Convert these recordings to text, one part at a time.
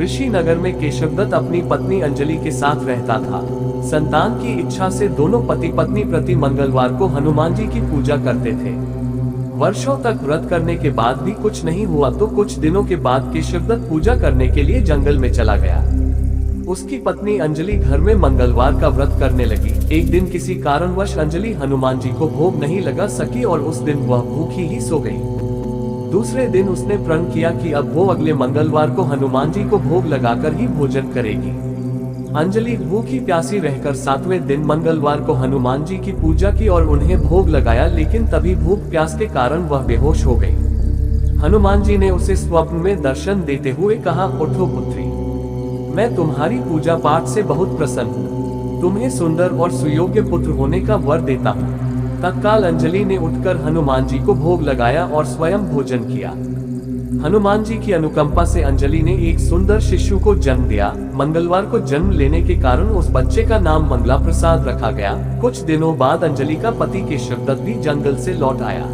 ऋषि नगर में केशवदत्त अपनी पत्नी अंजलि के साथ रहता था। संतान की इच्छा से दोनों पति पत्नी प्रति मंगलवार को हनुमान जी की पूजा करते थे। वर्षों तक व्रत करने के बाद भी कुछ नहीं हुआ तो कुछ दिनों के बाद केशवदत्त पूजा करने के लिए जंगल में चला गया। उसकी पत्नी अंजलि घर में मंगलवार का व्रत करने लगी। एक दिन किसी कारणवश अंजलि हनुमान जी को भोग नहीं लगा सकी और उस दिन वह भूखी ही सो गई। दूसरे दिन उसने प्रण किया कि अब वो अगले मंगलवार को हनुमान जी को भोग लगाकर ही भोजन करेगी। अंजलि भूखी प्यासी रहकर 7वें दिन मंगलवार को हनुमान जी की पूजा की और उन्हें भोग लगाया, लेकिन तभी भूख प्यास के कारण वह बेहोश हो गई। हनुमान जी ने उसे स्वप्न में दर्शन देते हुए कहा, उठो पुत्री, मैं तुम्हारी पूजा पाठ से बहुत प्रसन्न हूँ। तुम्हें सुंदर और सुयोग्य पुत्र होने का वर देता हूँ। तत्काल अंजलि ने उठकर हनुमान जी को भोग लगाया और स्वयं भोजन किया। हनुमान जी की अनुकंपा से अंजलि ने एक सुंदर शिशु को जन्म दिया। मंगलवार को जन्म लेने के कारण उस बच्चे का नाम मंगला प्रसाद रखा गया। कुछ दिनों बाद अंजलि का पति केशवदत्त भी जंगल से लौट आया।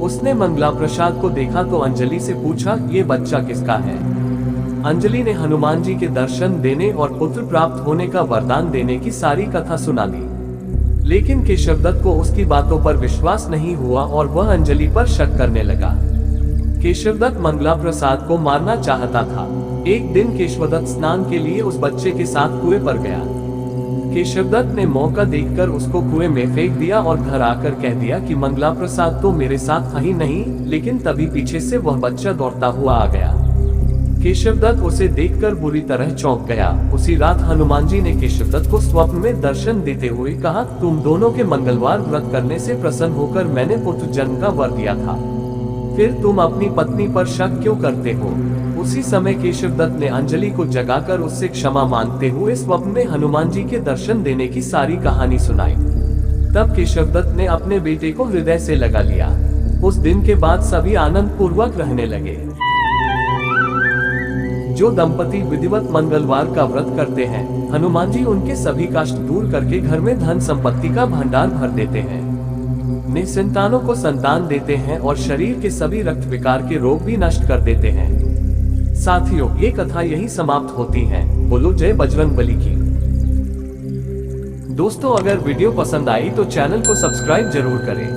उसने मंगला प्रसाद को देखा तो अंजलि से पूछा, ये बच्चा किसका है? अंजलि ने हनुमान जी के दर्शन देने और पुत्र प्राप्त होने का वरदान देने की सारी कथा सुना दी। लेकिन केशवदत्त को उसकी बातों पर विश्वास नहीं हुआ और वह अंजलि पर शक करने लगा। केशवदत्त मंगला प्रसाद को मारना चाहता था। एक दिन केशवदत्त स्नान के लिए उस बच्चे के साथ कुएं पर गया। केशवदत्त ने मौका देखकर उसको कुएं में फेंक दिया और घर आकर कह दिया कि मंगला प्रसाद तो मेरे साथ था ही नहीं। लेकिन तभी पीछे से वह बच्चा दौड़ता हुआ आ गया। केशवदत्त उसे देखकर बुरी तरह चौंक गया। उसी रात हनुमान जी ने केशवदत्त को स्वप्न में दर्शन देते हुए कहा, तुम दोनों के मंगलवार व्रत करने से प्रसन्न होकर मैंने पुत्र जन्म का वर दिया था, फिर तुम अपनी पत्नी पर शक क्यों करते हो? उसी समय केशवदत्त ने अंजलि को जगाकर उससे क्षमा मांगते हुए स्वप्न में हनुमान जी के दर्शन देने की सारी कहानी सुनाई। तब केशवदत्त ने अपने बेटे को हृदय से लगा लिया। उस दिन के बाद सभी आनंद पूर्वक रहने लगे। जो दंपति विधिवत मंगलवार का व्रत करते हैं, हनुमान जी उनके सभी कष्ट दूर करके घर में धन संपत्ति का भंडार भर देते हैं, निसंतानों को संतान देते हैं और शरीर के सभी रक्त विकार के रोग भी नष्ट कर देते हैं। साथियों, ये कथा यही समाप्त होती है। बोलो जय बजरंगबली की। दोस्तों, अगर वीडियो पसंद आई तो चैनल को सब्सक्राइब जरूर करें।